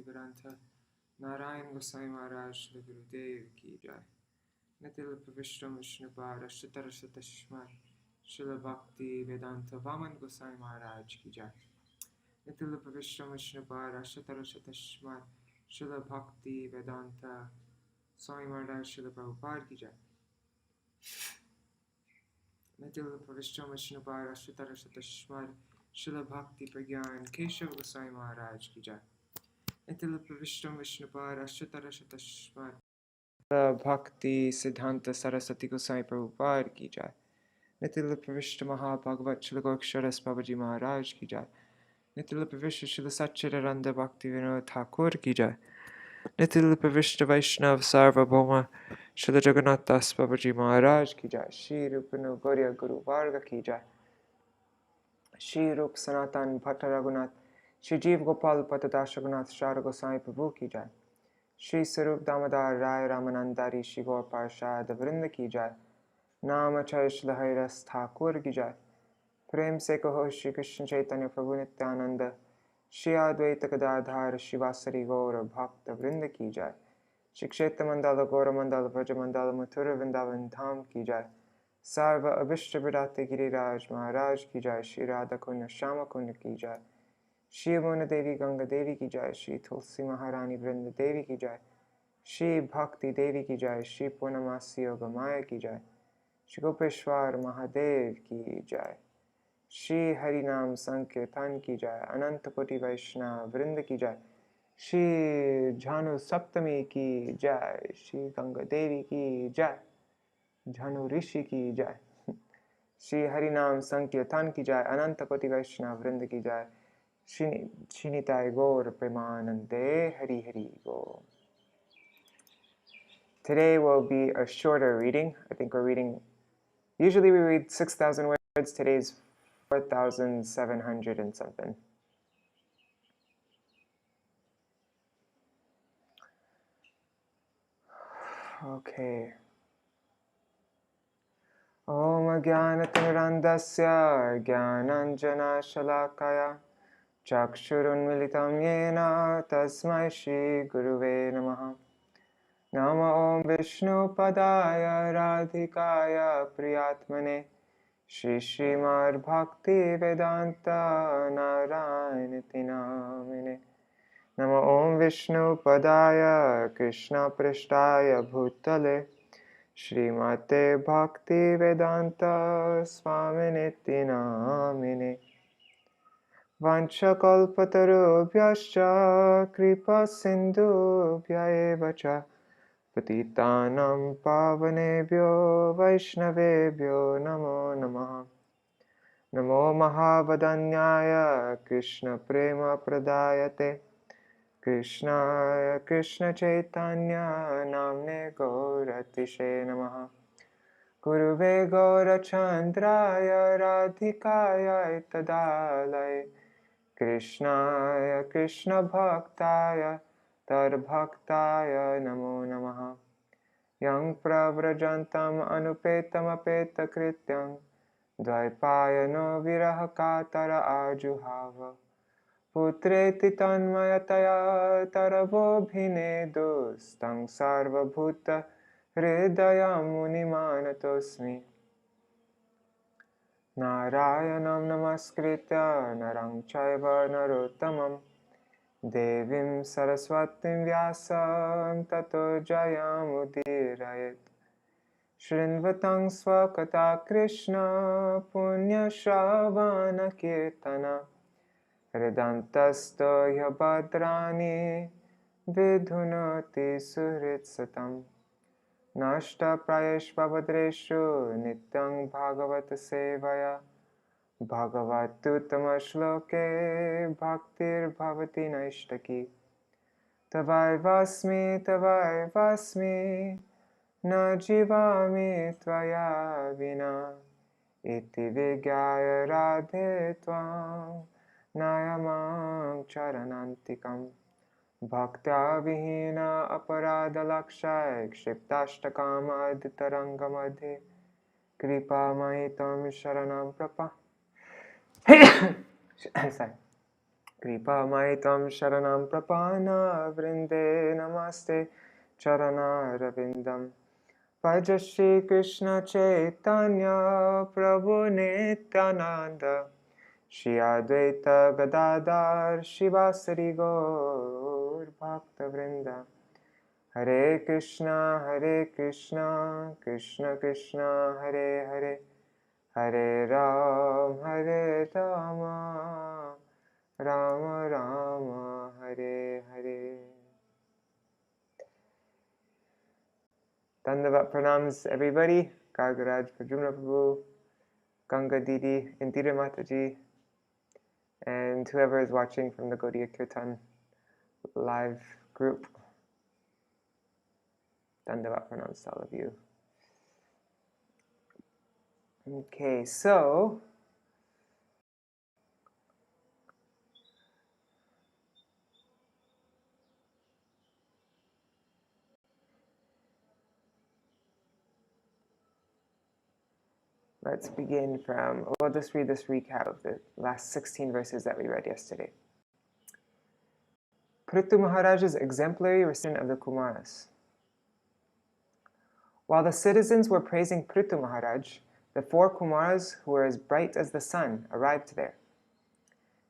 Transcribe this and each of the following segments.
Vedanta Narayan Gosai Maharaj Shri Gurudev Ki Jai Nitil Pravishtam Vishnupara Shritarasatashmat Srila Bhakti Vedanta Vaman Gosai Maharaj Ki Jai Nitil Pravishtam Vishnupara Shritarasatashmat Srila Bhakti Vedanta Swami Maharaj Srila Prabhupada Ki Jai Nitil Pravishtam Vishnupara Shritarasatashmat Srila Bhakti Pragyan Keshav Gosai Maharaj Ki Jai Nitil Pravishtam Vishnupara Shritarasatashmat Bhakti Siddhanta Saraswati Gosai Prabhupada Ki Jai Nitil Pravishta Maha-Bhagavat Srila Goraksharas Babaji Maharaj Ki Jai Nitil Pravishta Srila Satchidananda Bhakti Vinod Thakur Ki Jai Nitil Pravishta Vaishnav Sarvabhauma Srila Jagannath Das Babaji Maharaj Ki Jai Shri Rupanu Gaurya Guru Varga Ki Jai Shri Rup Sanatan Bhatta Raghunath Shri Jeev Gopal Patadash Raghunath Shara Gosai Prabhu Ki Jai Shri Sarup Damodar Rai Ramanandari Shri Gaur Parshad Vrinda Ki Jai Namachay Shri Hairas Thakur Ki Jai Prem Se Kaho Shri Krishna Chaitanya Prabhu Nityananda Shri Advaita Gadadhar Shri Vasari Gaur Bhakta Vrinda Ki Jai Shri Kshetra Mandala Gaura Mandala Vraja Mandala Mathura Vrindavan Dham Ki Jai Sarva Abhishta Vridhate Giriraj Maharaj Ki Jai Shri Radha Kunda Shama Kunda Ki Jai Shri Yamuna Devi Ganga Devi Ki Jai Shri Tulsi Maharani Vrinda Devi Ki Jai Shri Bhakti Devi Ki Jai Shri Purnamasi Yoga Maya Ki Jai Shri Gopeshwar Mahadev Ki Jai Shri Harinam Sankirtan Ki Jai Ananta Koti Vaishnava Vrinda Ki Jai Shri Jhanu Saptami Ki Jai Shri Ganga Devi Ki Jai Jhanu Rishi Ki Jai Shri Harinam Sankirtan Ki Jai Ananta Koti Vaishnava Vrinda Ki Jai Shinitai Gaur Premanande Hari Hari Gaur. Today will be a shorter reading. I think we're reading, usually we read 6,000 words. Today's 4,700 and something. Okay. Om Jnanatirandasya Jnananjana Shalakaya Chakshurunmilitam Yena Tasmai Shri Guruve Namaha Nama Om Vishnu Padaya Radhikaya Priyatmane Shri Śrīmad-Bhāgavatam Vedanta Narayaniti Namine Nama Om Vishnu Padaya Krishna Prishtaya Bhutale Śrīmate Bhakti Vedanta Swaminiti Namine Vanchakalpatarubhyascha Kripa Sindhubhya eva cha Patitanam Pavanebhyo Vaishnavebhyo Namo Namaha Namo Mahavadanyaya Krishna Prema Pradayate Krishnaya Krishna Chaitanya Namne Gauratishe Namaha Guruve Gaurachandraya Radhikaya Tadalaya Krishnaya Krishna Bhaktaya Tadbhaktaya Namo Namaha Yang Pravrajantam Anupetam Apeta Krityam Dvaipayano Virahakatara Ajuhava Putreti Tanmayataya Taravo Bhinedu Stang Sarva Bhuta Hridayam Munimanatosmi Narayanam Namaskritya Narang Chaiva Narottamam Devim Saraswatim Vyasam Tato Jayamudirayet Shrinvatang Swakata Krishna Punya Shravana Kirtana Hridantasto Yabhadrani Vidhunoti Suhritsatam Nashta Prayesh Babadreshu Nityang Bhagavata Sevaya Bhagavatuttama Shloke Bhaktir Bhavati Naishtaki Tavai Vasmi Na Jivami Tvaya Vina Iti Vigyaya Radhe Tvam Nayamam Charanantikam Bhaktya Vihina Aparada Lakshay Kshiptashtakama Aditarangamadhi Kripa Mahitam Sharanam Prapa Sorry. Kripa maitam sharanam prapana vrinde namaste charana ravindam. Bhaja Shri Krishna Chaitanya Prabhu Nityananda Shri Advaita Gadadhar Shivasari Gaur Bhakta Vrinda. Hare Krishna, Krishna Krishna, Hare Hare, Hare Ram, Rama Rama, Hare Hare. Dandavat pranams everybody. Gargaraj Prajumna Prabhu, Ganga Didi, Indira Mataji, and whoever is watching from the Gaudiya Kirtan live group. Dandavat pranams to all of you. Okay, so let's begin from, we'll just read this recap of the last 16 verses that we read yesterday. Pṛthu Maharaj's exemplary reception of the Kumaras. While the citizens were praising Pṛthu Maharaj, the 4 Kumaras who were as bright as the sun arrived there.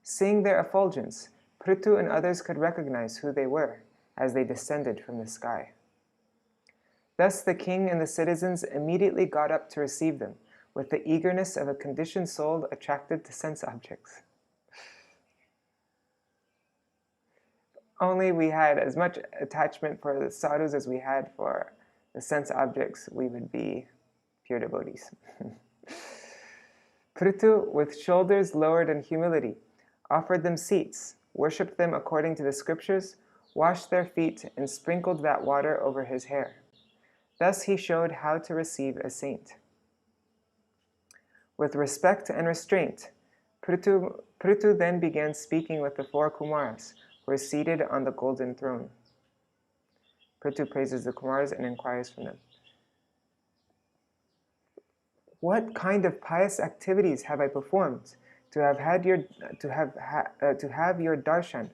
Seeing their effulgence, Pṛthu and others could recognize who they were as they descended from the sky. Thus the king and the citizens immediately got up to receive them, with the eagerness of a conditioned soul attracted to sense objects. Only we had as much attachment for the sadhus as we had for the sense objects, we would be pure devotees. Pṛthu, with shoulders lowered in humility, offered them seats, worshipped them according to the scriptures, washed their feet, and sprinkled that water over his hair. Thus he showed how to receive a saint. With respect and restraint, Pṛthu then began speaking with the 4 Kumaras, who were seated on the golden throne. Pṛthu praises the Kumaras and inquires from them. What kind of pious activities have I performed to have your darshan,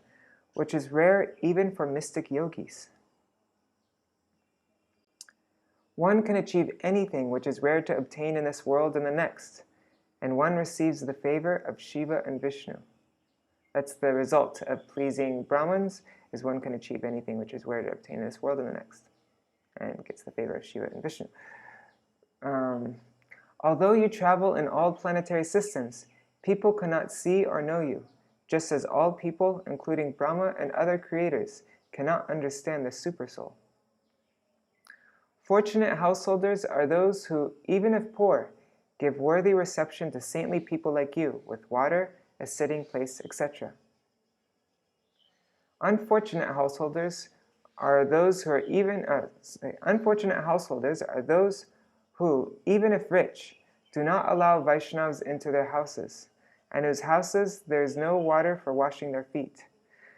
which is rare even for mystic yogis? One can achieve anything which is rare to obtain in this world and the next, and one receives the favor of Shiva and Vishnu. That's the result of pleasing Brahmins, is one can achieve anything which is rare to obtain in this world and the next, and gets the favor of Shiva and Vishnu. Although you travel in all planetary systems, people cannot see or know you, just as all people, including Brahma and other creators, cannot understand the Supersoul. Fortunate householders are those who, even if poor, give worthy reception to saintly people like you, with water, a sitting place, etc. Unfortunate householders are those who, even if rich, do not allow Vaishnavas into their houses, and whose houses there is no water for washing their feet.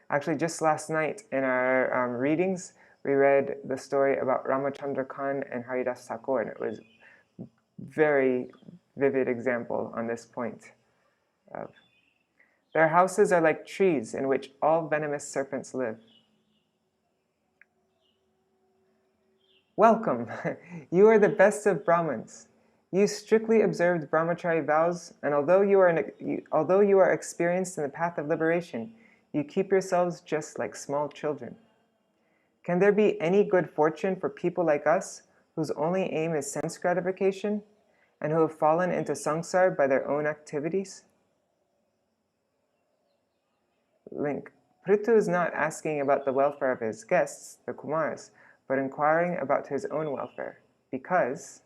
Actually, just last night in our readings, we read the story about Ramachandra Khan and Haridas Thakur, and it was a very vivid example on this point. Their houses are like trees in which all venomous serpents live. Welcome! You are the best of Brahmins. You strictly observed brahmachari vows, and although you are experienced in the path of liberation, you keep yourselves just like small children. Can there be any good fortune for people like us, whose only aim is sense gratification, and who have fallen into samsara by their own activities? Link. Pṛthu is not asking about the welfare of his guests, the Kumaras, but inquiring about his own welfare, because,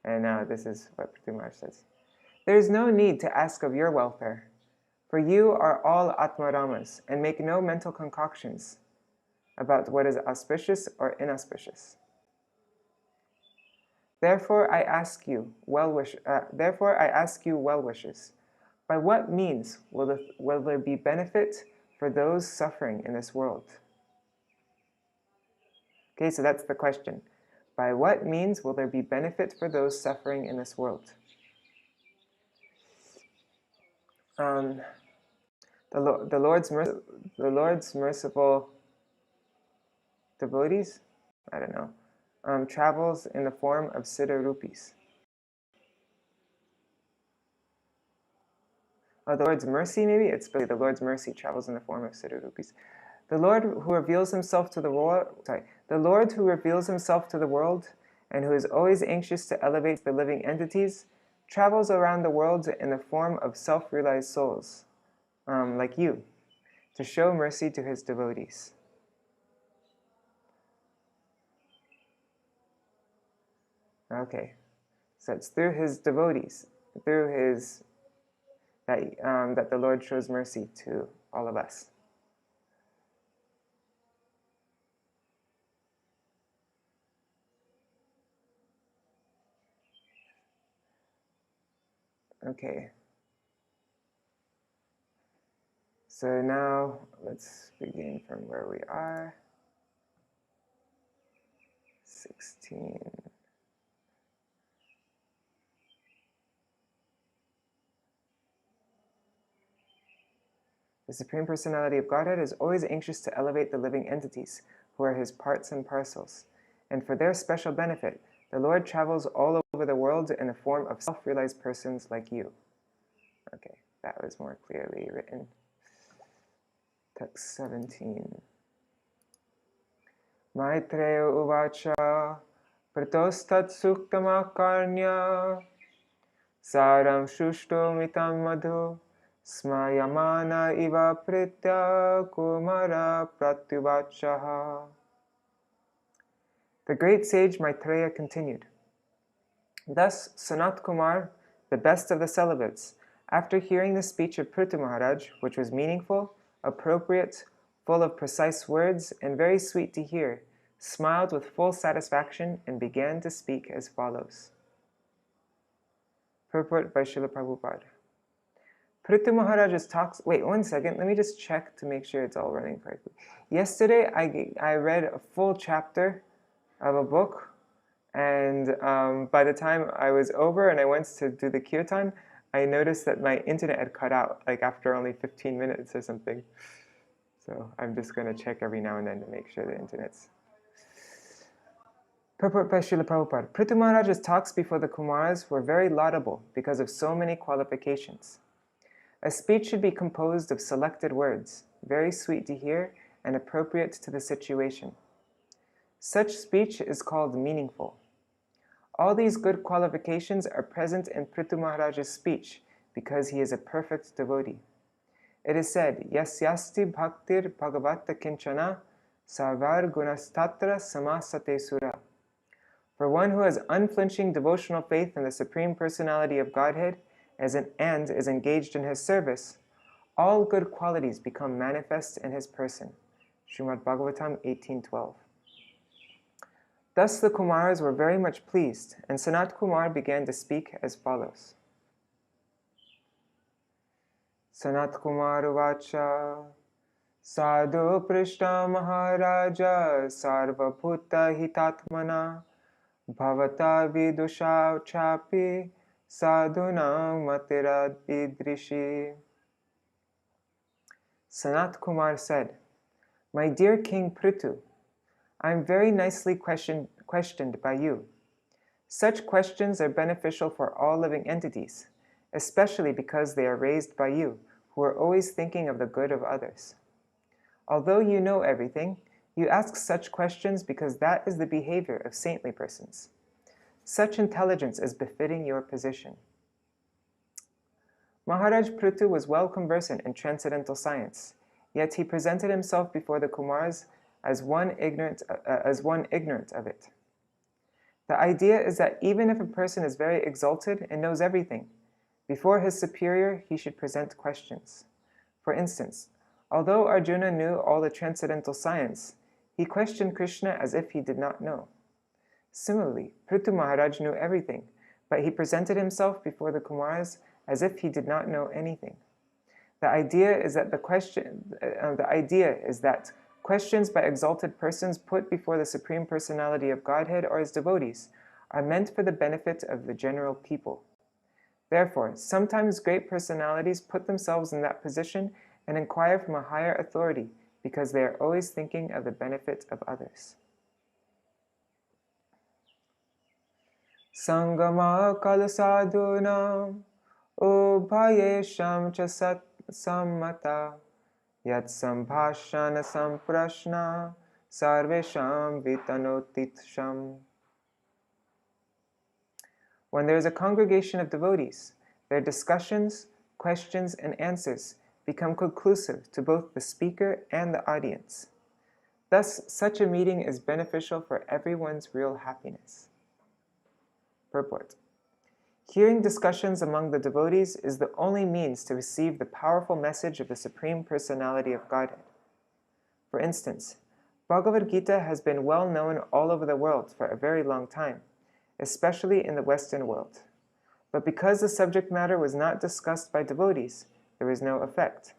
and now this is what Pṛthu Maharaj says, there is no need to ask of your welfare, for you are all Atmaramas and make no mental concoctions about what is auspicious or inauspicious. Therefore I ask you well wishes. By what means will there be benefit for those suffering in this world? Okay, so that's the question. By what means will there be benefit for those suffering in this world? The Lord's merciful devotees, I don't know, travels in the form of Siddha rupis. Oh, the Lord's mercy, maybe? It's the Lord's mercy travels in the form of Siddha rupis. The Lord who reveals himself to the world, the Lord who reveals himself to the world and who is always anxious to elevate the living entities, travels around the world in the form of self-realized souls, like you, to show mercy to his devotees. Okay, so it's through his devotees, through his that the Lord shows mercy to all of us. Okay. So now let's begin from where we are. 16. The Supreme Personality of Godhead is always anxious to elevate the living entities, who are his parts and parcels. And for their special benefit, the Lord travels all over the world in the form of self-realized persons like you. Okay, that was more clearly written. Text 17. Maitreya uvacha pratostat suktamakarnya saram shushto mitam madhu smayamana iva pritya kumara pratyuvachaha. The great sage Maitreya continued. Thus, Sanat-kumara, the best of the celibates, after hearing the speech of Pṛthu Maharaj, which was meaningful, appropriate, full of precise words, and very sweet to hear, smiled with full satisfaction and began to speak as follows. Purport by Srila Prabhupada. Pṛthu Maharaj's talks... Wait, 1 second. Let me just check to make sure it's all running correctly. Yesterday, I read a full chapter of a book, and by the time I was over and I went to do the kirtan, I noticed that my internet had cut out, like after only 15 minutes or something. So I'm just going to check every now and then to make sure the internet's... Purport by Srila Prabhupada. Pṛthu Maharaj's talks before the Kumaras were very laudable because of so many qualifications. A speech should be composed of selected words, very sweet to hear and appropriate to the situation. Such speech is called meaningful. All these good qualifications are present in Pṛthu Maharaj's speech because he is a perfect devotee. It is said, Yasyasti bhaktir bhagavata kinchana sarvar gunastatra samasate sura. For one who has unflinching devotional faith in the Supreme Personality of Godhead and is engaged in his service, all good qualities become manifest in his person. Śrīmad-Bhāgavatam 18:12. Thus the Kumaras were very much pleased, and Sanat-kumara began to speak as follows. Sanat-kumara vacha sadhu prishta maharaja sarva bhuta hitatmana bhavata vidusha chapi sadhunam matirad idrishi. Sanat-kumara said, My dear King Pṛthu, I am very nicely questioned by you. Such questions are beneficial for all living entities, especially because they are raised by you, who are always thinking of the good of others. Although you know everything, you ask such questions because that is the behavior of saintly persons. Such intelligence is befitting your position. Maharaj Pṛthu was well conversant in transcendental science, yet he presented himself before the Kumaras as one ignorant of it. The idea is that even if a person is very exalted and knows everything, before his superior he should present questions. For instance, although Arjuna knew all the transcendental science, he questioned Krishna as if he did not know. Similarly, Pṛthu Maharaj knew everything, but he presented himself before the Kumaras as if he did not know anything. The idea is that questions by exalted persons put before the Supreme Personality of Godhead or his devotees are meant for the benefit of the general people. Therefore, sometimes great personalities put themselves in that position and inquire from a higher authority because they are always thinking of the benefit of others. Sangama kalasadunam ubhayesham cha sat sammata yat sambhashana samprashna sarvesham vitanotitsham. When there is a congregation of devotees, their discussions, questions, and answers become conclusive to both the speaker and the audience. Thus, such a meeting is beneficial for everyone's real happiness. Purport. Hearing discussions among the devotees is the only means to receive the powerful message of the Supreme Personality of Godhead. For instance, Bhagavad Gita has been well known all over the world for a very long time, especially in the Western world. But because the subject matter was not discussed by devotees, there was no effect.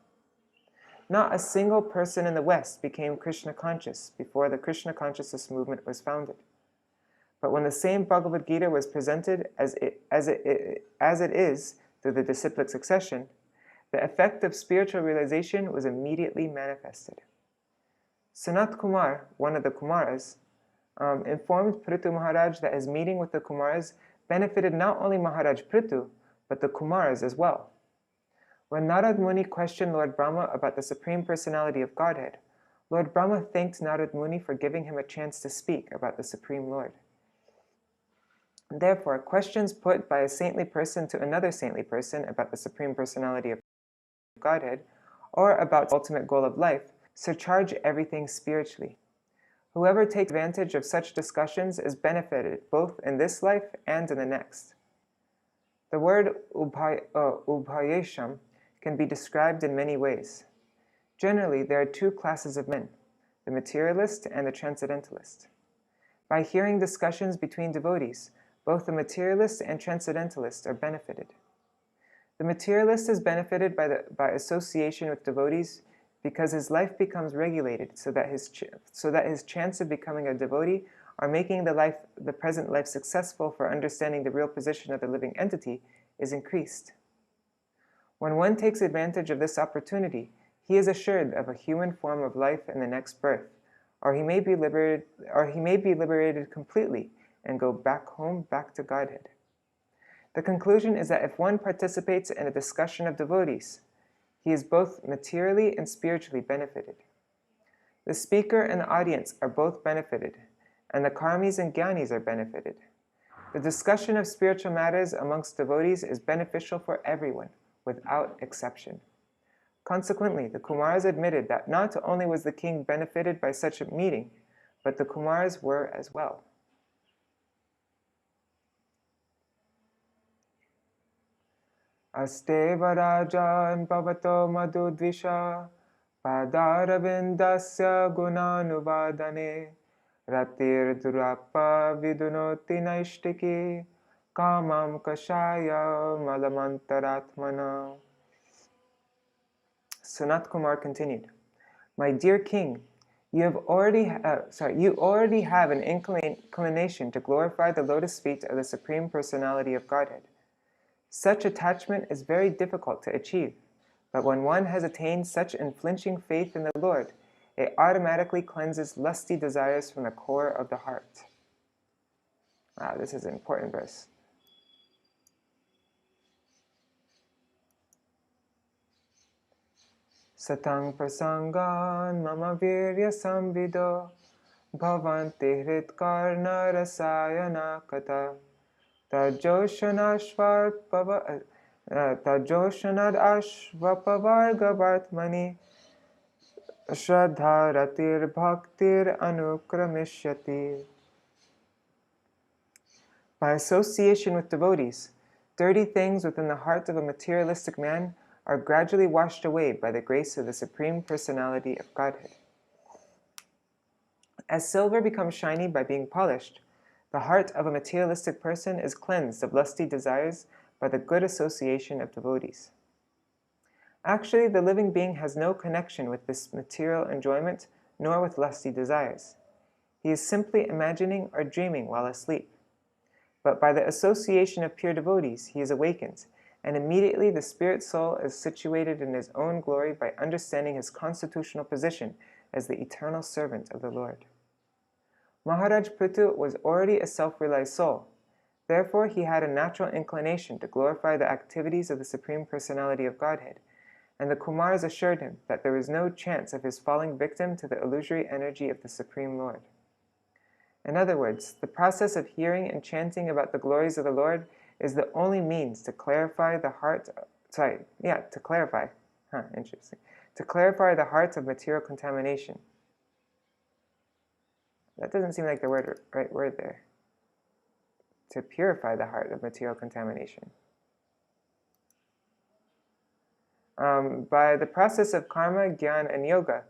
Not a single person in the West became Krishna conscious before the Krishna consciousness movement was founded. But when the same Bhagavad Gita was presented as it is through the disciplic succession, the effect of spiritual realization was immediately manifested. Sanat-kumara, one of the Kumaras, informed Pṛthu Maharaj that his meeting with the Kumaras benefited not only Maharaj Pṛthu, but the Kumaras as well. When Narad Muni questioned Lord Brahma about the Supreme Personality of Godhead, Lord Brahma thanked Narad Muni for giving him a chance to speak about the Supreme Lord. Therefore, questions put by a saintly person to another saintly person about the Supreme Personality of Godhead, or about the ultimate goal of life, surcharge everything spiritually. Whoever takes advantage of such discussions is benefited both in this life and in the next. The word ubhayesham can be described in many ways. Generally, there are two classes of men, the materialist and the transcendentalist. By hearing discussions between devotees, both the materialist and transcendentalist are benefited. The materialist is benefited by association with devotees because his life becomes regulated so that his chance of becoming a devotee or making the present life successful for understanding the real position of the living entity is increased. When one takes advantage of this opportunity, he is assured of a human form of life in the next birth, or he may be liberated completely and go back home, back to Godhead. The conclusion is that if one participates in a discussion of devotees, he is both materially and spiritually benefited. The speaker and the audience are both benefited, and the karmis and jnanis are benefited. The discussion of spiritual matters amongst devotees is beneficial for everyone, without exception. Consequently, the Kumaras admitted that not only was the king benefited by such a meeting, but the Kumaras were as well. Asteva rajan bhavato madhudvisha padaravindasya gunanuvadane ratir durappa vidunoti naishtiki kamam kashaya malamantaratmana. Sanat-kumara continued, "My dear king, you already have an inclination to glorify the lotus feet of the Supreme Personality of Godhead. Such attachment is very difficult to achieve, but when one has attained such unflinching faith in the Lord, it automatically cleanses lusty desires from the core of the heart." This is an important verse. Satang prasangan mama virya samvido bhavanti hritkarna rasayana kata tajoshanad ashvapavargavartmani shraddharatir bhaktir anukramishati. By association with devotees, dirty things within the heart of a materialistic man are gradually washed away by the grace of the Supreme Personality of Godhead. As silver becomes shiny by being polished, the heart of a materialistic person is cleansed of lusty desires by the good association of devotees. Actually, the living being has no connection with this material enjoyment nor with lusty desires. He is simply imagining or dreaming while asleep. But by the association of pure devotees, he is awakened and immediately the spirit soul is situated in his own glory by understanding his constitutional position as the eternal servant of the Lord. Maharaj Pṛthu was already a self-realized soul. Therefore, he had a natural inclination to glorify the activities of the Supreme Personality of Godhead, and the Kumars assured him that there was no chance of his falling victim to the illusory energy of the Supreme Lord. In other words, the process of hearing and chanting about the glories of the Lord is the only means to clarify the heart, to clarify the heart of material contamination. That doesn't seem like the right word there. To purify the heart of material contamination. By the process of karma, jnana, and yoga,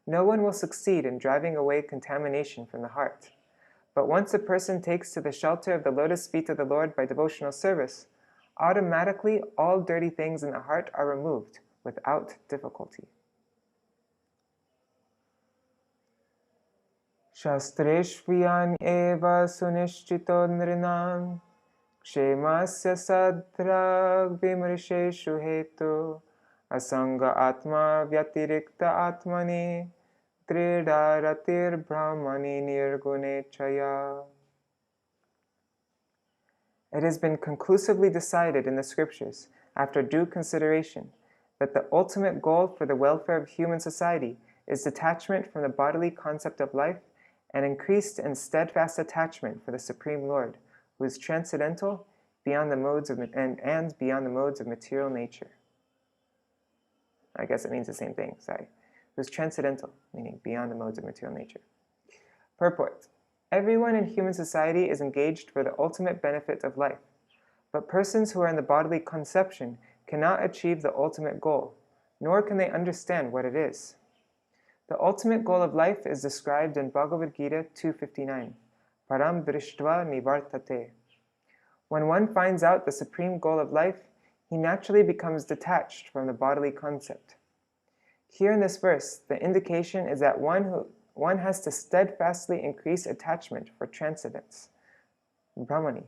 no one will succeed in driving away contamination from the heart. But once a person takes to the shelter of the lotus feet of the Lord by devotional service, automatically all dirty things in the heart are removed without difficulty. Shastreshviyan eva sunishchito nrinam kshemasya sadrag vimrisheshu hetu asanga atma vyatirikta atmani tridaratir brahmani nirgune chaya. It has been conclusively decided in the scriptures, after due consideration, that the ultimate goal for the welfare of human society is detachment from the bodily concept of life and increased and steadfast attachment for the Supreme Lord, who is transcendental beyond the modes of beyond the modes of material nature. I guess it means the same thing, sorry. Who is transcendental, meaning beyond the modes of material nature. Purport. Everyone in human society is engaged for the ultimate benefit of life, but persons who are in the bodily conception cannot achieve the ultimate goal, nor can they understand what it is. The ultimate goal of life is described in Bhagavad Gita 2:59, Param Drishtva Nivartate. When one finds out the supreme goal of life, he naturally becomes detached from the bodily concept. Here in this verse, the indication is that one has to steadfastly increase attachment for transcendence, Brahmani.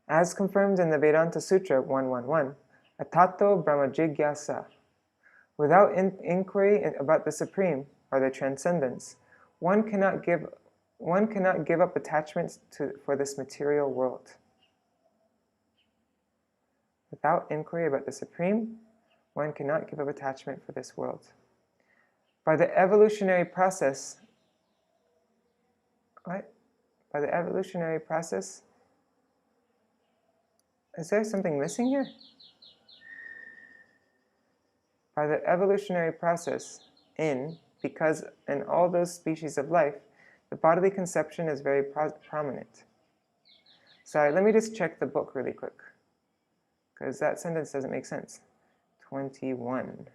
As confirmed in the Vedanta Sutra 111, Atato Brahmajigyasa. Without inquiry about the Supreme, or the transcendence, one cannot give up attachment for this material world. Without inquiry about the Supreme, one cannot give up attachment for this world. By the evolutionary process, By the evolutionary process, is there something missing here? By the evolutionary process, because in all those species of life, the bodily conception is very prominent. Sorry, let me just check the book really quick, because that sentence doesn't make sense. 21.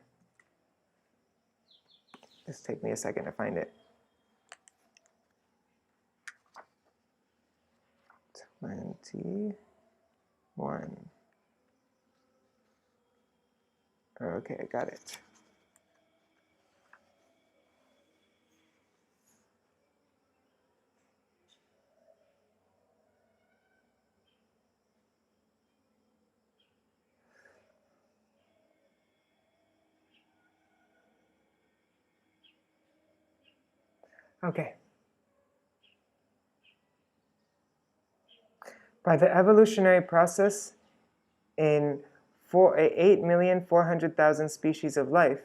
Just take me a second to find it. 21. Okay, I got it. Okay. By the evolutionary process, in 8,400,000 species of life,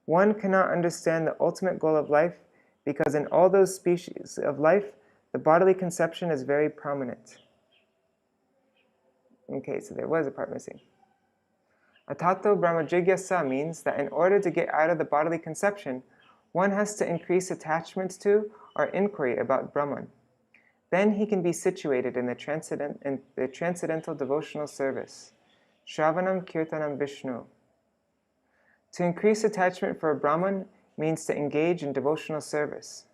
one cannot understand the ultimate goal of life because in all those species of life, the bodily conception is very prominent. Okay, so there was a part missing. Atato Brahmajigyasa means that in order to get out of the bodily conception, one has to increase attachment to or inquiry about Brahman. Then he can be situated in the transcendental devotional service. Shravanam Kirtanam Vishnu. To increase attachment for a Brahman means to engage in devotional service.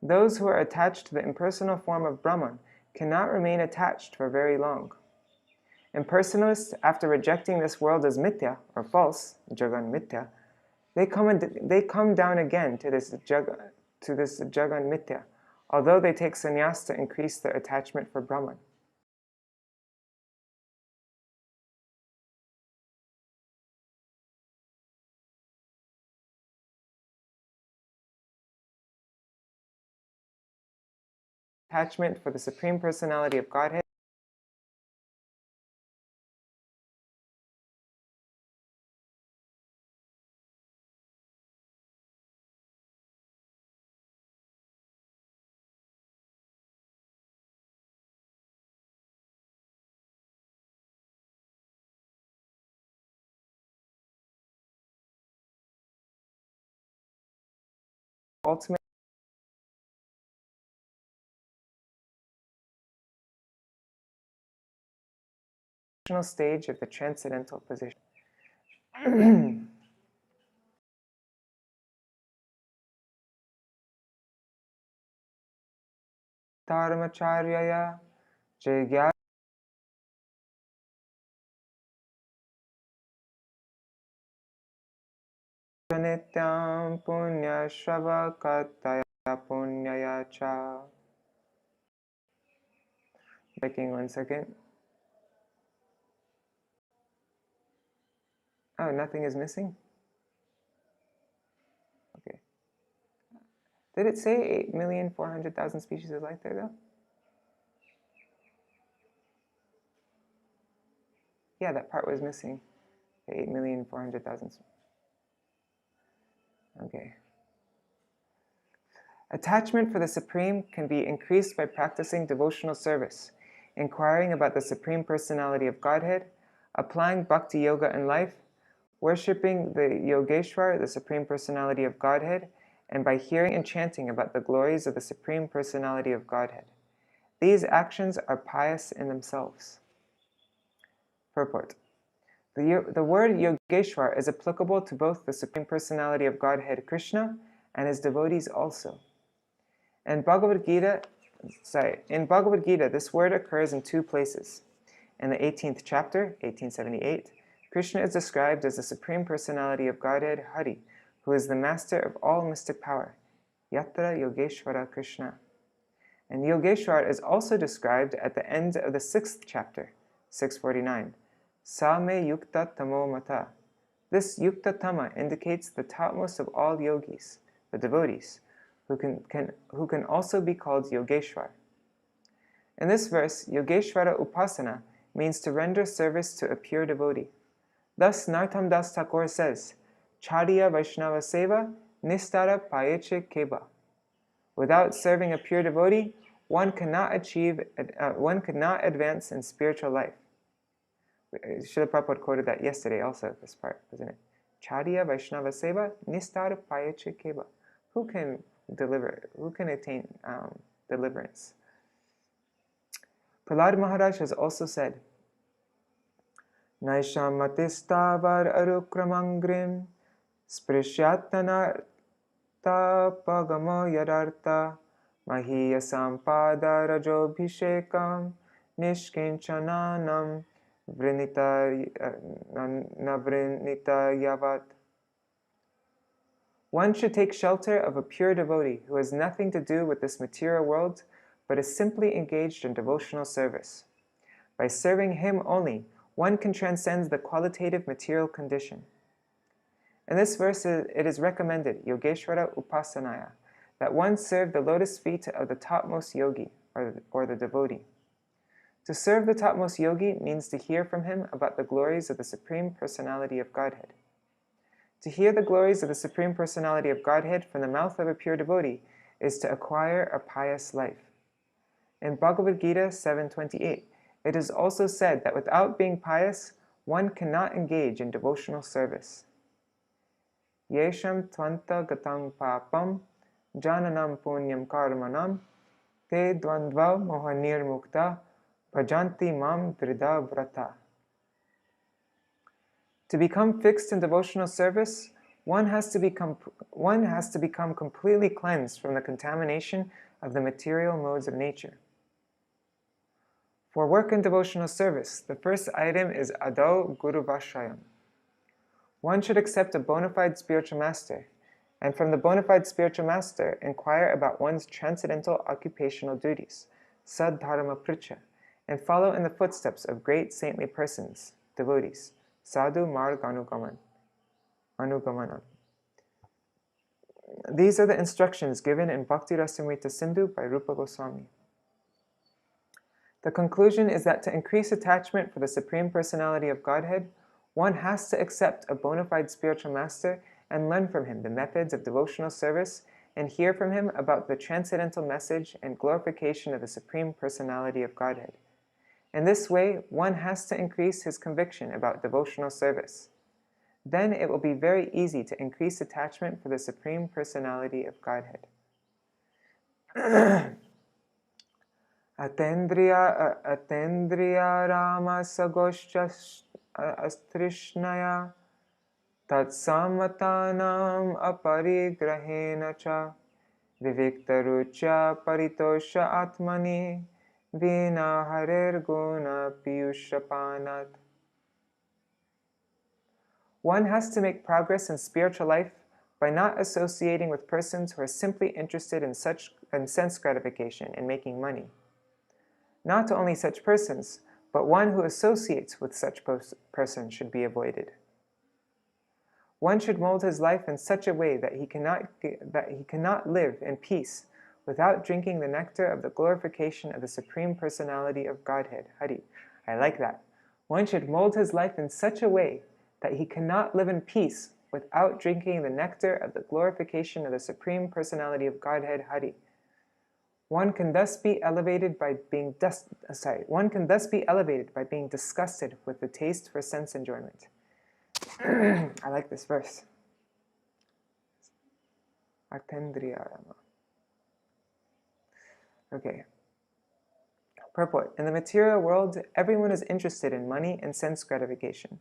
Those who are attached to the impersonal form of Brahman cannot remain attached for very long. Impersonalists, after rejecting this world as mithya, or false, jagan mithya, they come down again to this jagan mithya, although they take sannyas to increase their attachment for Brahman. attachment for the Supreme Personality of Godhead, ultimate stage of the transcendental position. Dharmacharyaya Jagya Nityam Punya Shravakataya Punyaya Cha. Checking 1 second. Oh, nothing is missing? Okay. Did it say 8,400,000 species of life there though? Yeah, that part was missing. 8,400,000. Okay. Attachment for the Supreme can be increased by practicing devotional service, inquiring about the Supreme Personality of Godhead, applying Bhakti Yoga in life, worshipping the Yogeshwar, the Supreme Personality of Godhead, and by hearing and chanting about the glories of the Supreme Personality of Godhead. These actions are pious in themselves. Purport. The word Yogeshwar is applicable to both the Supreme Personality of Godhead Krishna and his devotees also. In Bhagavad Gita, this word occurs in 2 places. In the 18th chapter, 1878, Krishna is described as the Supreme Personality of Godhead Hari, who is the master of all mystic power, Yatra Yogeshwara Krishna. And Yogeshwar is also described at the end of the 6th chapter, 649, Same Yukta Tamo Mata. This Yukta Tama indicates the topmost of all yogis, the devotees, who can also be called Yogeshwar. In this verse, Yogeshwara Upasana means to render service to a pure devotee. Thus, Narottam Das Thakur says, Chariya Vaishnava Seva Nistara Payeche Keba. Without serving a pure devotee, one could not advance in spiritual life. Srila Prabhupada quoted that yesterday also, this part, wasn't it? Chariya Vaishnava Seva Nistara Payeche Keba. Who can attain deliverance? Prahlad Maharaj has also said, Naisham matistavar arukramangrim sprishyatanarta pagamo yadarta mahiyasam rajobhishekam nishkinchananam navrinita yavat. One should take shelter of a pure devotee who has nothing to do with this material world but is simply engaged in devotional service. By serving him only, one can transcend the qualitative material condition. In this verse, it is recommended, Yogeshwara Upasanaya, that one serve the lotus feet of the topmost yogi, or the devotee. To serve the topmost yogi means to hear from him about the glories of the Supreme Personality of Godhead. To hear the glories of the Supreme Personality of Godhead from the mouth of a pure devotee is to acquire a pious life. In Bhagavad Gita 7:28, it is also said that without being pious, one cannot engage in devotional service. Yesham tvanta gatang papam jananam punyam karmanam te dvandva mohanir mukta bhajanti mam drida vrata. To become fixed in devotional service, one has to become completely cleansed from the contamination of the material modes of nature. For work in devotional service, the first item is Adau Guru Vashayam. One should accept a bona fide spiritual master, and from the bona fide spiritual master, inquire about one's transcendental occupational duties, Sadharma Pṛthu, and follow in the footsteps of great saintly persons, devotees, Sadhu Marg Anugamanam. These are the instructions given in Bhakti Rasamrita Sindhu by Rupa Goswami. The conclusion is that to increase attachment for the Supreme Personality of Godhead, one has to accept a bona fide spiritual master and learn from him the methods of devotional service and hear from him about the transcendental message and glorification of the Supreme Personality of Godhead. In this way, one has to increase his conviction about devotional service. Then it will be very easy to increase attachment for the Supreme Personality of Godhead. Atendriya Rama Sagoscha Astrishnaya Tatsamatanam Aparigrahena Cha Viviktarucha Paritosha Atmani Vina Harer Guna Piyushapanat. One has to make progress in spiritual life by not associating with persons who are simply interested in sense gratification and making money. Not only such persons, but one who associates with such persons should be avoided. One should mold his life in such a way that he cannot live in peace without drinking the nectar of the glorification of the Supreme Personality of Godhead. Hari. I like that. One should mold his life in such a way that he cannot live in peace without drinking the nectar of the glorification of the Supreme Personality of Godhead. Hari. One can thus be elevated by being disgusted with the taste for sense enjoyment. I like this verse. Atendriyarama. Okay. Purport. In the material world, everyone is interested in money and sense gratification.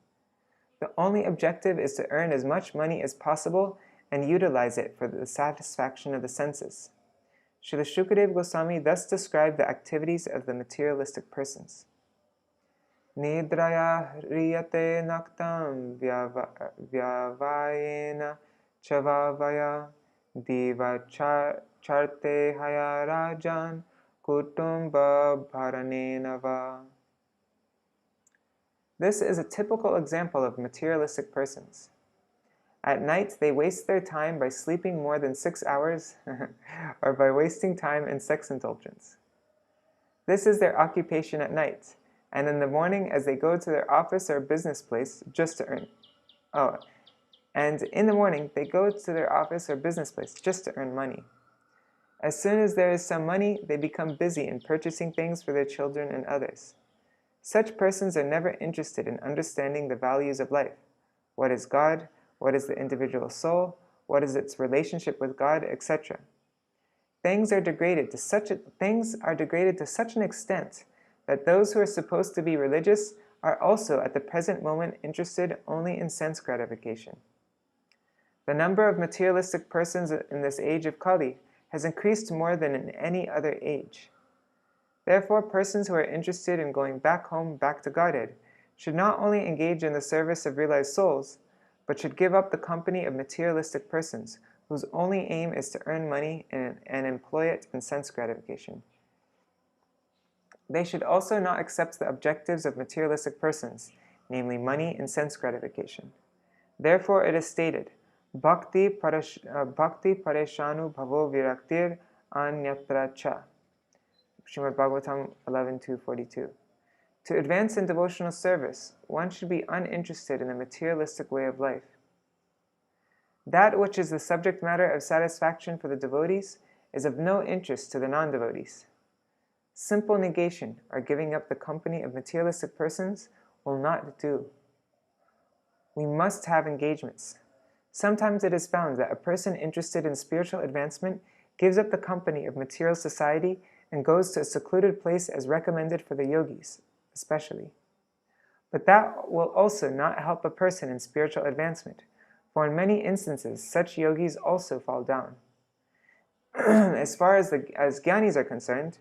The only objective is to earn as much money as possible and utilize it for the satisfaction of the senses. Srila Shukadeva Goswami thus described the activities of the materialistic persons. Nidraya riyate naktam vyavayena chavavaya diva charte haya rajan kutumba bharanenava. This is a typical example of materialistic persons. At night, they waste their time by sleeping more than 6 hours or by wasting time in sex indulgence. This is their occupation at night, and in the morning as they go to their office or business place just to earn. Money. As soon as there is some money, they become busy in purchasing things for their children and others. Such persons are never interested in understanding the values of life. What is God? What is the individual soul? What is its relationship with God, etc. Things are degraded to such an extent that those who are supposed to be religious are also at the present moment interested only in sense gratification. The number of materialistic persons in this age of Kali has increased more than in any other age. Therefore, persons who are interested in going back home, back to Godhead, should not only engage in the service of realized souls, but should give up the company of materialistic persons whose only aim is to earn money and employ it in sense gratification. They should also not accept the objectives of materialistic persons, namely money and sense gratification. Therefore, it is stated, Bhakti pareshanu bhavo viraktir anyatra cha. Śrīmad-Bhāgavatam 11.2.42. To advance in devotional service, one should be uninterested in the materialistic way of life. That which is the subject matter of satisfaction for the devotees is of no interest to the non-devotees. Simple negation, or giving up the company of materialistic persons, will not do. We must have engagements. Sometimes it is found that a person interested in spiritual advancement gives up the company of material society and goes to a secluded place as recommended for the yogis, especially. But that will also not help a person in spiritual advancement, for in many instances such yogis also fall down. As far as jnanis are concerned,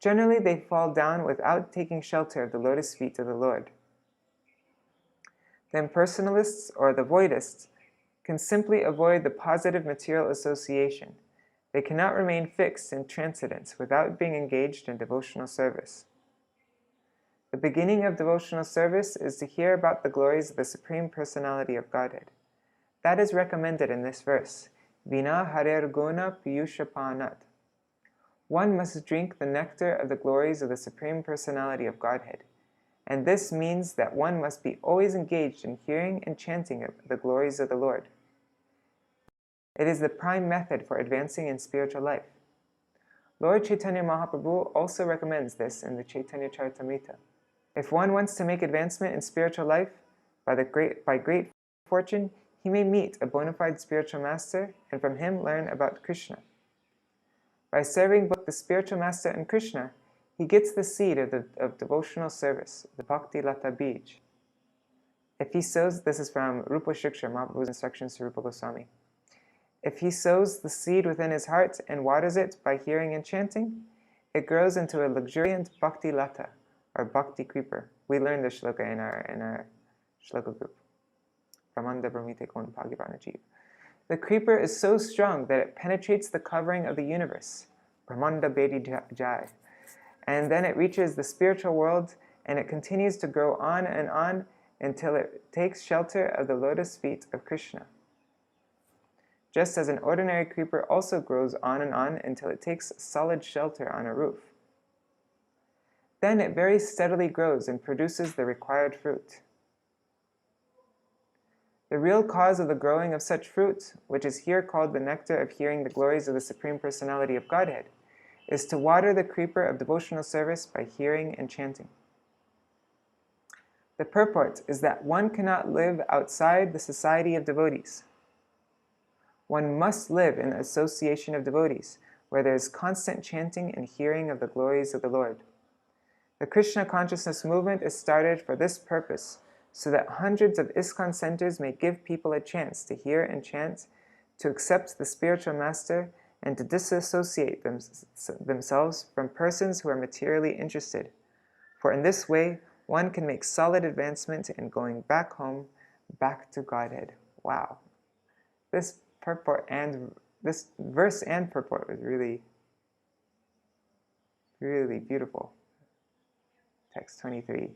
generally they fall down without taking shelter of the lotus feet of the Lord. The impersonalists or the voidists can simply avoid the positive material association. They cannot remain fixed in transcendence without being engaged in devotional service. The beginning of devotional service is to hear about the glories of the Supreme Personality of Godhead. That is recommended in this verse, Vina harer guna piyushapanat. One must drink the nectar of the glories of the Supreme Personality of Godhead, and this means that one must be always engaged in hearing and chanting of the glories of the Lord. It is the prime method for advancing in spiritual life. Lord Chaitanya Mahaprabhu also recommends this in the Chaitanya Charitamrita. If one wants to make advancement in spiritual life, by great fortune, he may meet a bona fide spiritual master and from him learn about Krishna. By serving both the spiritual master and Krishna, he gets the seed of devotional service, the Bhakti Lata Bij. If he sows, this is from Rupa Shiksha, Mahaprabhu's instructions to Rupa Goswami. If he sows the seed within his heart and waters it by hearing and chanting, it grows into a luxuriant Bhakti Lata, or Bhakti creeper. We learned this shloka in our shloka group. Pramanda Brahmite Kon Bhagavana Jeev. The creeper is so strong that it penetrates the covering of the universe, Brahmanda Bedi Jai, and then it reaches the spiritual world and it continues to grow on until it takes shelter of the lotus feet of Krishna. Just as an ordinary creeper also grows on until it takes solid shelter on a roof. Then it very steadily grows and produces the required fruit. The real cause of the growing of such fruit, which is here called the nectar of hearing the glories of the Supreme Personality of Godhead, is to water the creeper of devotional service by hearing and chanting. The purport is that one cannot live outside the society of devotees. One must live in the association of devotees, where there is constant chanting and hearing of the glories of the Lord. The Krishna consciousness movement is started for this purpose, so that hundreds of ISKCON centers may give people a chance to hear and chant, to accept the spiritual master, and to disassociate themselves from persons who are materially interested. For in this way, one can make solid advancement in going back home, back to Godhead. Wow. This verse and purport was really, really beautiful. Text 23.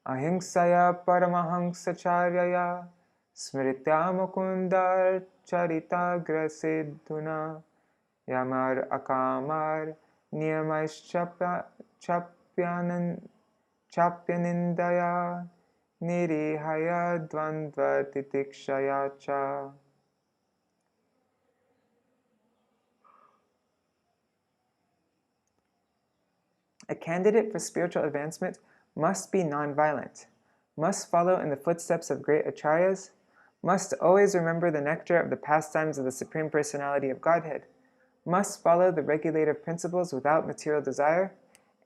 Ahingsaya paramahangsacharya smritya mukundar charitagra siddhuna yamar akamar niyamaischapyanindaya nirihaya dvandva titikshaya cha. A candidate for spiritual advancement must be non-violent, must follow in the footsteps of great acharyas, must always remember the nectar of the pastimes of the Supreme Personality of Godhead, must follow the regulative principles without material desire,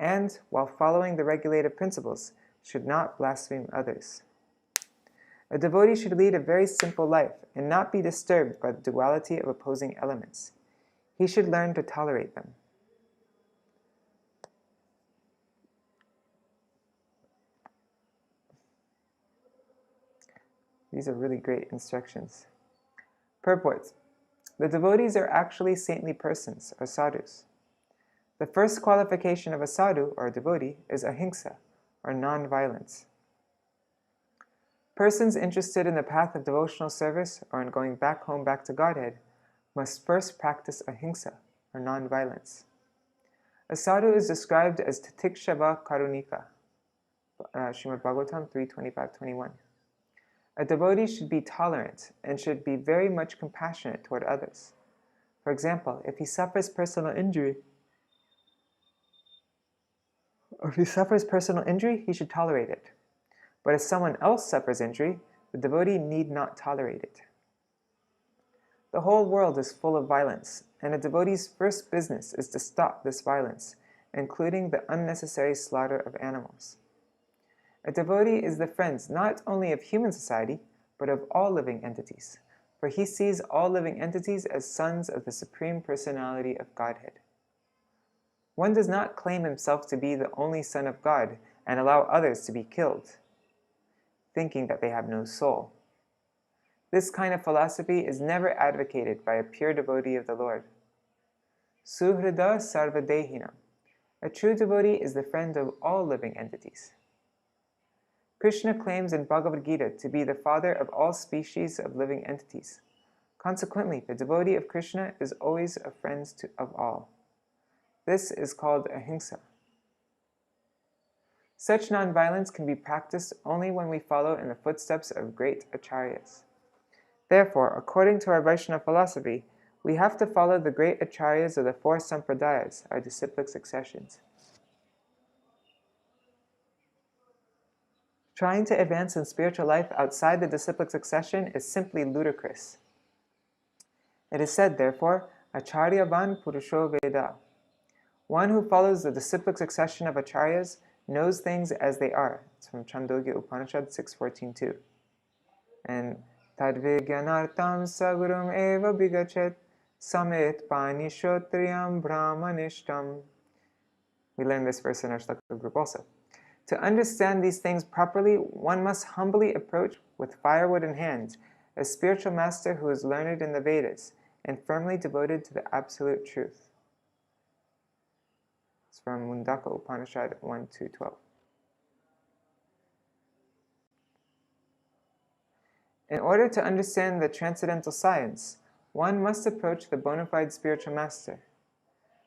and, while following the regulative principles, should not blaspheme others. A devotee should lead a very simple life and not be disturbed by the duality of opposing elements. He should learn to tolerate them. These are really great instructions. Purport. The devotees are actually saintly persons, or sadhus. The first qualification of a sadhu, or a devotee, is ahimsa, or non-violence. Persons interested in the path of devotional service or in going back home, back to Godhead, must first practice ahimsa, or non-violence. A sadhu is described as titikshava karunika, Śrīmad-Bhāgavatam 3:25-21. A devotee should be tolerant and should be very much compassionate toward others. For example, if he suffers personal injury, he should tolerate it. But if someone else suffers injury, the devotee need not tolerate it. The whole world is full of violence, and a devotee's first business is to stop this violence, including the unnecessary slaughter of animals. A devotee is the friend not only of human society, but of all living entities, for he sees all living entities as sons of the Supreme Personality of Godhead. One does not claim himself to be the only son of God and allow others to be killed, thinking that they have no soul. This kind of philosophy is never advocated by a pure devotee of the Lord. Suhrida sarvadehinam. A true devotee is the friend of all living entities. Krishna claims in Bhagavad Gita to be the father of all species of living entities. Consequently, the devotee of Krishna is always a friend of all. This is called ahimsa. Such non-violence can be practiced only when we follow in the footsteps of great acharyas. Therefore, according to our Vaishnava philosophy, we have to follow the great acharyas of the four sampradayas, our disciplic successions. Trying to advance in spiritual life outside the disciplic succession is simply ludicrous. It is said, therefore, acharyavan purusho veda. One who follows the disciplic succession of acharyas knows things as they are. It's from Chandogya Upanishad 6.14.2. And tadvigyanartam sagurum eva bigachet samit panishotriyam brahmanishtam. We learned this verse in our Shlaka group also. To understand these things properly, one must humbly approach with firewood in hand a spiritual master who is learned in the Vedas and firmly devoted to the absolute truth. It's from Mundaka Upanishad 1-12. In order to understand the transcendental science, one must approach the bona fide spiritual master.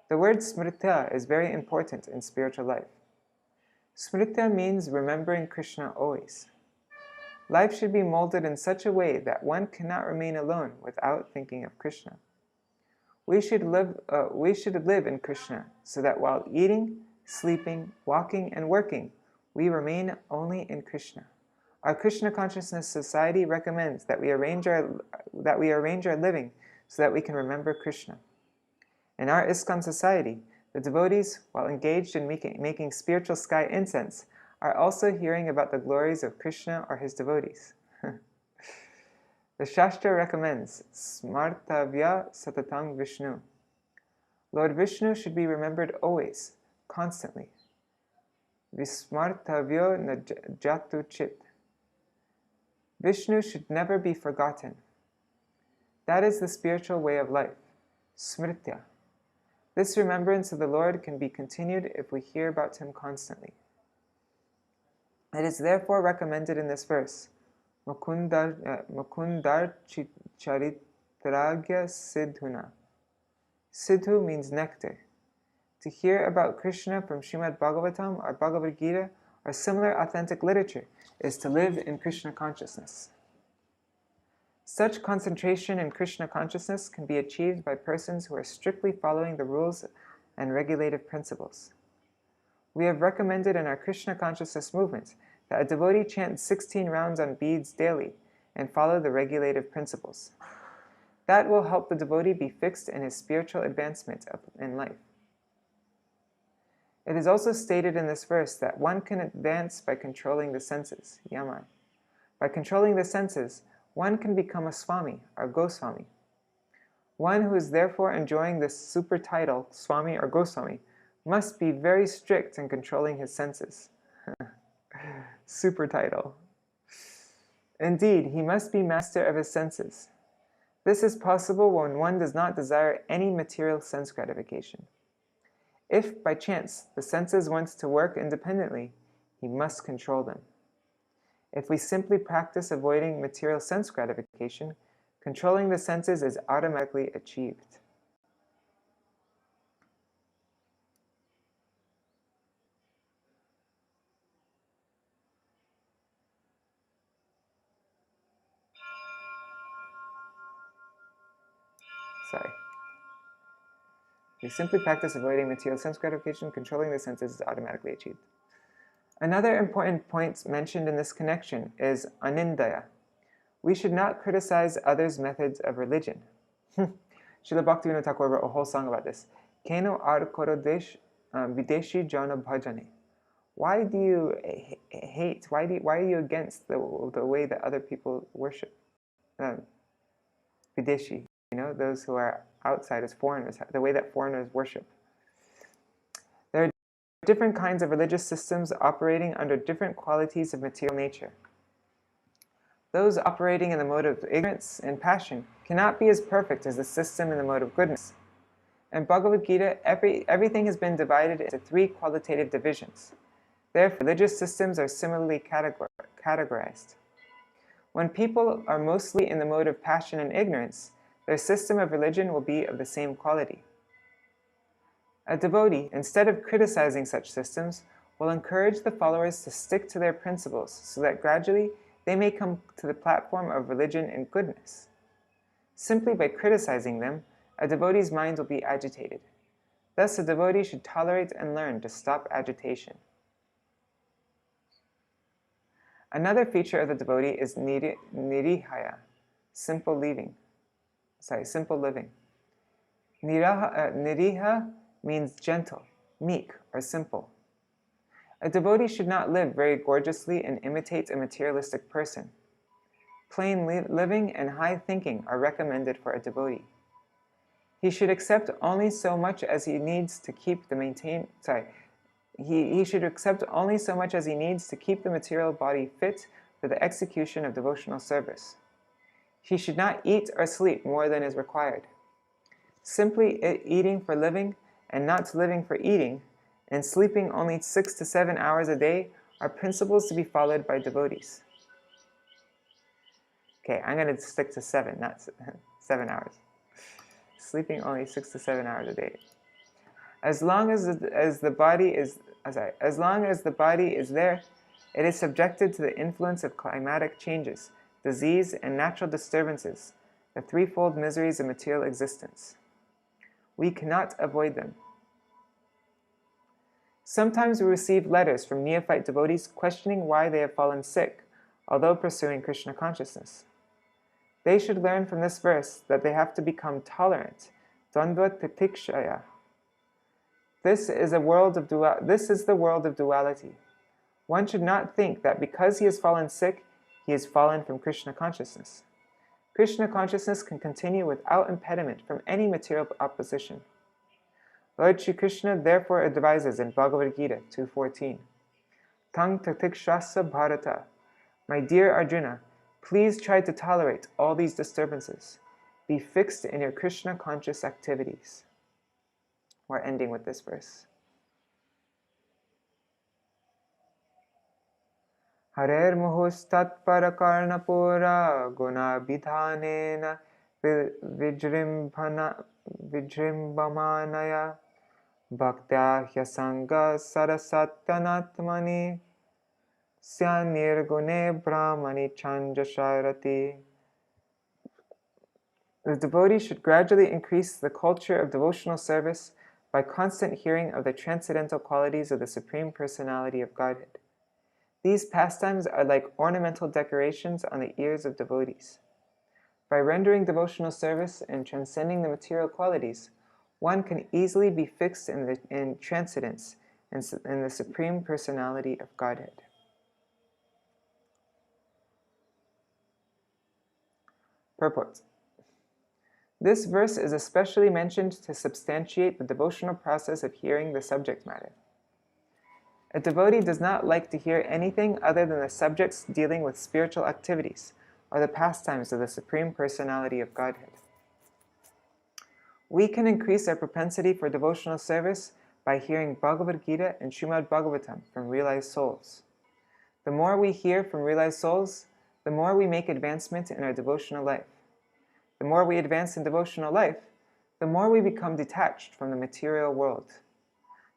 The word smrita is very important in spiritual life. Smrita means remembering Krishna always. Life should be molded in such a way that one cannot remain alone without thinking of Krishna. We should live in Krishna so that while eating, sleeping, walking, and working, we remain only in Krishna. Our Krishna Consciousness Society recommends that we arrange our living so that we can remember Krishna. In our ISKCON society, the devotees, while engaged in making spiritual sky incense, are also hearing about the glories of Krishna or his devotees. The Shastra recommends Smartavya Satatam Vishnu. Lord Vishnu should be remembered always, constantly. Vismartavyo na jatu chit. Vishnu should never be forgotten. That is the spiritual way of life, smritya. This remembrance of the Lord can be continued if we hear about him constantly. It is therefore recommended in this verse, Mukundar Charitragya Siddhuna. Siddhu means nectar. To hear about Krishna from Śrīmad-Bhāgavatam or Bhagavad Gita or similar authentic literature is to live in Krishna consciousness. Such concentration in Krishna consciousness can be achieved by persons who are strictly following the rules and regulative principles. We have recommended in our Krishna consciousness movement that a devotee chant 16 rounds on beads daily and follow the regulative principles. That will help the devotee be fixed in his spiritual advancement in life. It is also stated in this verse that one can advance by controlling the senses, yama. By controlling the senses, one can become a Swami or Goswami. One who is therefore enjoying this super title, Swami or Goswami, must be very strict in controlling his senses. Super title. Indeed, he must be master of his senses. This is possible when one does not desire any material sense gratification. If, by chance, the senses want to work independently, he must control them. If we simply practice avoiding material sense gratification, controlling the senses is automatically achieved. We simply practice avoiding material sense gratification, controlling the senses is automatically achieved. Another important point mentioned in this connection is anindaya. We should not criticize others' methods of religion. Srila Bhaktivinoda Thakur wrote a whole song about this. Keno ar koro videshi jana bhajane. Why do you hate? Why are you against the way that other people worship? Videshi, those who are outsiders, foreigners, the way that foreigners worship. There are different kinds of religious systems operating under different qualities of material nature. Those operating in the mode of ignorance and passion cannot be as perfect as the system in the mode of goodness. In Bhagavad Gita, everything has been divided into 3 qualitative divisions. Therefore, religious systems are similarly categorized. When people are mostly in the mode of passion and ignorance, their system of religion will be of the same quality. A devotee, instead of criticizing such systems, will encourage the followers to stick to their principles so that gradually they may come to the platform of religion and goodness. Simply by criticizing them, a devotee's mind will be agitated. Thus, a devotee should tolerate and learn to stop agitation. Another feature of the devotee is nirihaya, simple living. Niriha means gentle, meek, or simple. A devotee should not live very gorgeously and imitate a materialistic person. Plain living and high thinking are recommended for a devotee. He should accept only so much as he needs to keep the material body fit for the execution of devotional service. He should not eat or sleep more than is required. Simply eating for living and not living for eating, and sleeping only 6 to 7 hours a day are principles to be followed by devotees. Okay, I'm going to stick to 7, not 7 hours. Sleeping only 6 to 7 hours a day. As long as the body is there, it is subjected to the influence of climatic changes, disease, and natural disturbances, the threefold miseries of material existence. We cannot avoid them. Sometimes we receive letters from neophyte devotees questioning why they have fallen sick, although pursuing Krishna consciousness. They should learn from this verse that they have to become tolerant, dandva titikshaya. This is the world of duality. One should not think that because he has fallen sick, he has fallen from Krishna consciousness. Krishna consciousness can continue without impediment from any material opposition. Lord Shri Krishna therefore advises in Bhagavad Gita 2.14, Tang tatikshasa bharata. My dear Arjuna, please try to tolerate all these disturbances. Be fixed in your Krishna conscious activities. We're ending with this verse. Harer muhustat parakarnapura guna bidhanena vijrimbamanaya bhaktya hyasanga sarasatyanatmani syanirgune brahmani chanjasharati. The devotee should gradually increase the culture of devotional service by constant hearing of the transcendental qualities of the Supreme Personality of Godhead. These pastimes are like ornamental decorations on the ears of devotees. By rendering devotional service and transcending the material qualities, one can easily be fixed in transcendence in the Supreme Personality of Godhead. Purport. This verse is especially mentioned to substantiate the devotional process of hearing the subject matter. A devotee does not like to hear anything other than the subjects dealing with spiritual activities or the pastimes of the Supreme Personality of Godhead. We can increase our propensity for devotional service by hearing Bhagavad Gita and Śrīmad-Bhāgavatam from realized souls. The more we hear from realized souls, the more we make advancement in our devotional life. The more we advance in devotional life, the more we become detached from the material world.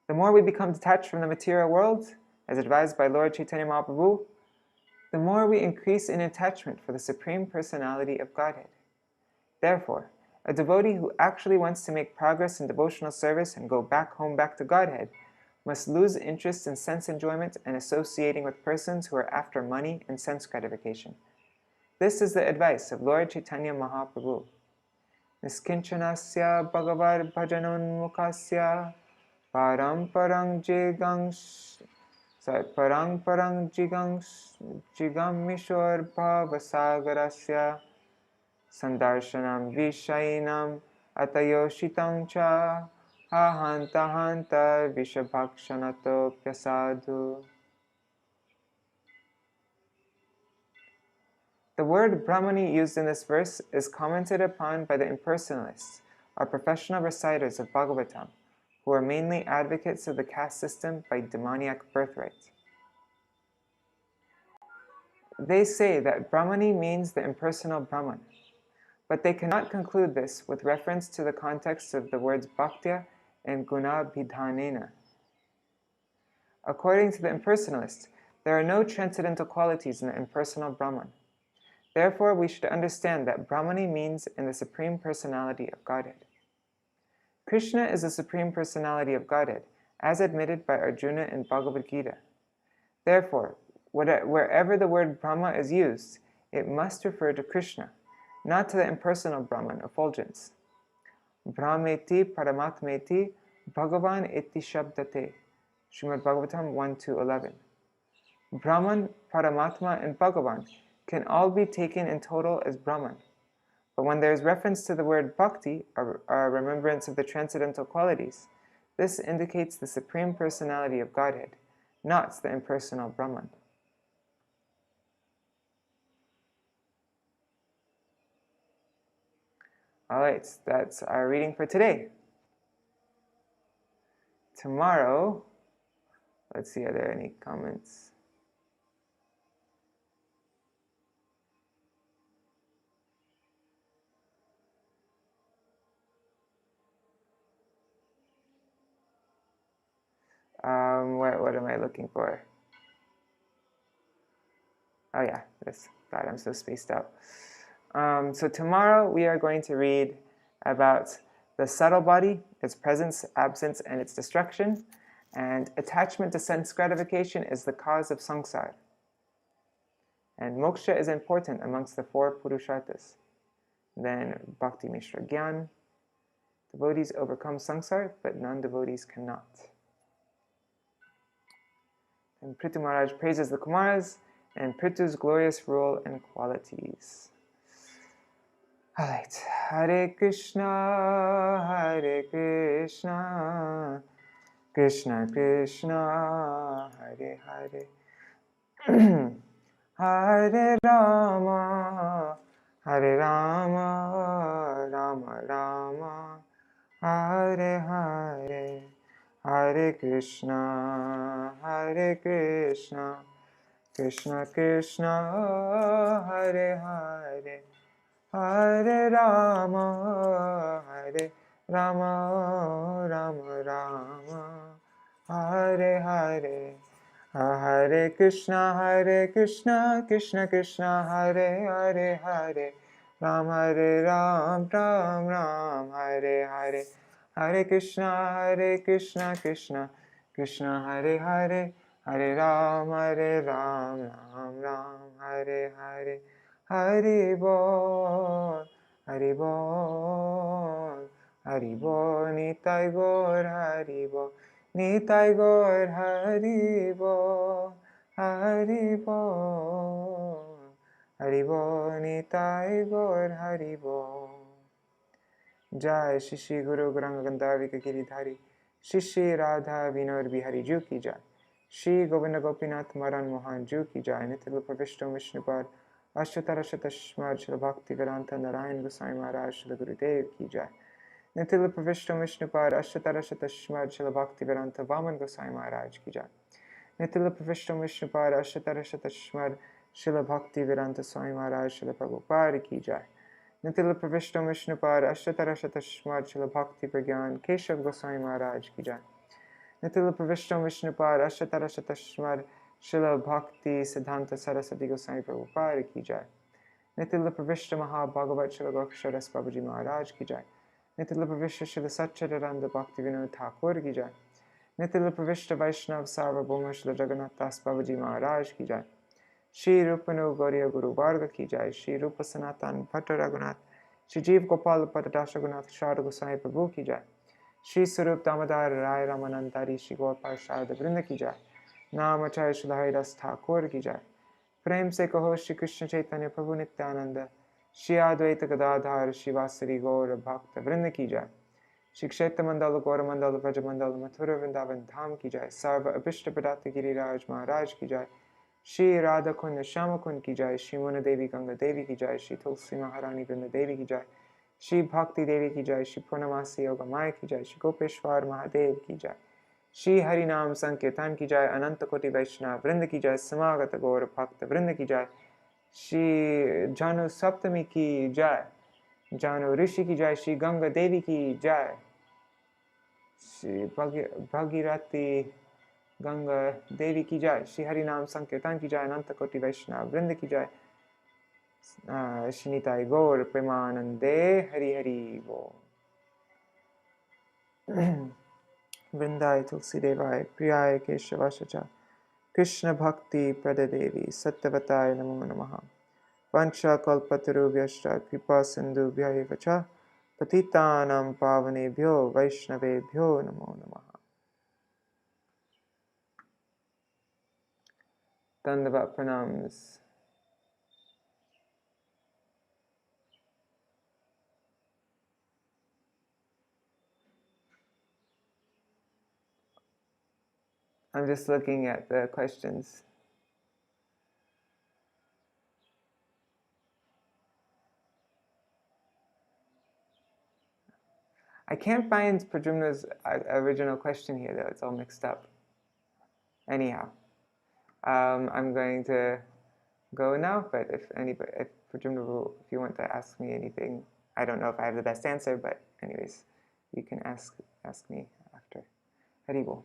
The more we become detached from the material world, as advised by Lord Chaitanya Mahaprabhu, the more we increase in attachment for the Supreme Personality of Godhead. Therefore, a devotee who actually wants to make progress in devotional service and go back to Godhead must lose interest in sense enjoyment and associating with persons who are after money and sense gratification. This is the advice of Lord Chaitanya Mahaprabhu. Niskinchanasya bhagavar bhajanonmukasya parang jigamishwar bhavasagarasya sandarshanam vishainam atayoshitam cha hanta vishabhakshanato pyasadu. The word Brahmani used in this verse is commented upon by the impersonalists, or professional reciters of Bhagavatam, who are mainly advocates of the caste system by demoniac birthright. They say that Brahmani means the impersonal Brahman, But they cannot conclude this with reference to the context of the words bhaktya and gunabhidhanena. According to the impersonalists, there are no transcendental qualities in the impersonal Brahman. Therefore, we should understand that Brahmani means in the Supreme Personality of Godhead. Krishna is the Supreme Personality of Godhead, as admitted by Arjuna in Bhagavad Gita. Therefore, wherever the word Brahma is used, it must refer to Krishna, not to the impersonal Brahman effulgence. Brahmeti paramatmeti bhagavan iti shabdate. Śrīmad-Bhāgavatam 1-11. Brahman, Paramatma, and Bhagavan can all be taken in total as Brahman. But when there is reference to the word bhakti, or remembrance of the transcendental qualities, this indicates the Supreme Personality of Godhead, not the impersonal Brahman. Alright, that's our reading for today. Tomorrow, let's see, are there any comments? What am I looking for? Oh yeah, this. God, I'm so spaced out. So tomorrow we are going to read about the subtle body, its presence, absence, and its destruction. And attachment to sense gratification is the cause of samsara. And moksha is important amongst the 4 purusharthas. Then bhakti mishra gyan. Devotees overcome samsara, but non-devotees cannot. And Pṛthu Maharaj praises the Kumaras and Pṛthu's glorious rule and qualities. Alright. Hare Krishna, Krishna Krishna, Hare Hare. Hare Rama, Hare Rama, Rama Rama, Hare Hare. Hare Krishna, Krishna Krishna, Hare Hare. Hare Rama, Rama Rama, Hare Hare. Hare Krishna, Krishna Krishna, Hare Hare. Ram Hare Ram, Ram Ram, Hare Hare. Hare Krishna, Krishna Krishna, Hare Hare. Hare Ram, Ram Ram, Hare Hare. Hari Bol, Hari Bol, Hari Bol, Nitai Gaur, Hari Bol, Nitai Gaur, Hari Bol, Hari Bol, Hari Bol, Nitai Gaur, Hari Bol. Jai Shri Guru Gauranga Gandharvika Giridhari, Shri Radha Vinod Bihari Ju ki Jai, Shri Govinda Gopinath Maran Mohan Ju ki Jai, Nitya Pravishtam Vishnupad Ashtatarashatashmad Shila Bhakti Vedanta Narayan Gosai Maharaj Shila Gurudev ki Jai, Nitya Pravishtam Vishnupad Ashtatarashatashmad Shila Bhakti Vedanta Vaman Gosai Maharaj ki Jai, Nitya Pravishtam Vishnupad Ashtatarashatashmad Shila Bhakti Vedanta Swami Maharaj Shila Prabhupada ki Jai, Nitya Pravishtam Vishnupad Ashtatarashatashmad Shila Bhakti Pragyan Keshav Gosai Maharaj ki Jai, Nitya Pravishtam Vishnupad Ashtatarashatashmad Srila Bhakti Siddhanta Saraswati Goswami Prabhupada ki Jai, Nitya Pravishta Maha-Bhagavat Srila Goksharas Babaji Maharaj ki Jai, Nitya Pravishta Srila Satchidananda Bhakti Vinod Thakur ki Jai, Nitya Pravishta Vaishnav Sarvabhauma Srila Jagannath Das Babaji Maharaj ki Jai, Shri Rupanu Gauriya Guru Varga ki Jai, Shri Rupa Sanatan Bhatta Raghunath, Shri Jeev Gopal Padadasha Gunath Sharda Goswami Prabhu ki Jai, Shri Sarup Damodar Rai Ramanandari Shri Gopal Sharda Vrinda ki Jai, Naam Acharya Srila Haridas Thakur ki Jai, Prem se kaho Shri Krishna Chaitanya Prabhu Nityananda, Shri Advaita Gadadhar Shri Vasari Gaura Bhakta Vrinda ki Jai, Shri Kshetra Mandala Gaura Mandala Vraja Mandala Mathura Vrindavan Dham ki Jai, Sarva Abhishta Pradata Giriraj Maharaj ki Jai, Shri Radha Kund Shama Kund ki Jai, Shri Muna Devi Ganga Devi ki Jai, Shri Tulsi Maharani Vrinda Devi ki Jai, Shri Bhakti Devi ki Jai, Shri Purnamasi Yoga Maya ki Jai, Shri Gopeshwar Mahadev ki Jai, Shri Hari Naam Sankirtan ki Jai, Ananta Koti Vaishnava Vrinda ki Jai, Samagata Gaura Bhakta Vrinda ki Jai, Shri Janu Saptami ki Jai, Jano Rishi ki jai, Shri Ganga Devi ki jai, Shri Bhagirati Ganga Devi ki jai, Shri Harinam Sankirtan ki jai, Ananta Koti Vaishnava Vrinda ki jai, Shinitai Gaur Premanande Hari Hari Bo. Vrindai Tulsi Devai Priyai Keshavashacha Krishna Bhakti Pradadevi Sattvatai Namo Namaha Vancha Kalpatarubhyashta Kripa Sindhubhya Cha Patitanam Pavanebhyo Vaishnavebhyo Namo Namaha. Dandavat Pranams. I'm just looking at the questions. I can't find Pradyumna's original question here though, it's all mixed up. Anyhow, I'm going to go now, but if Pradyumna, if you want to ask me anything, I don't know if I have the best answer, but anyways, you can ask me after. Haribol.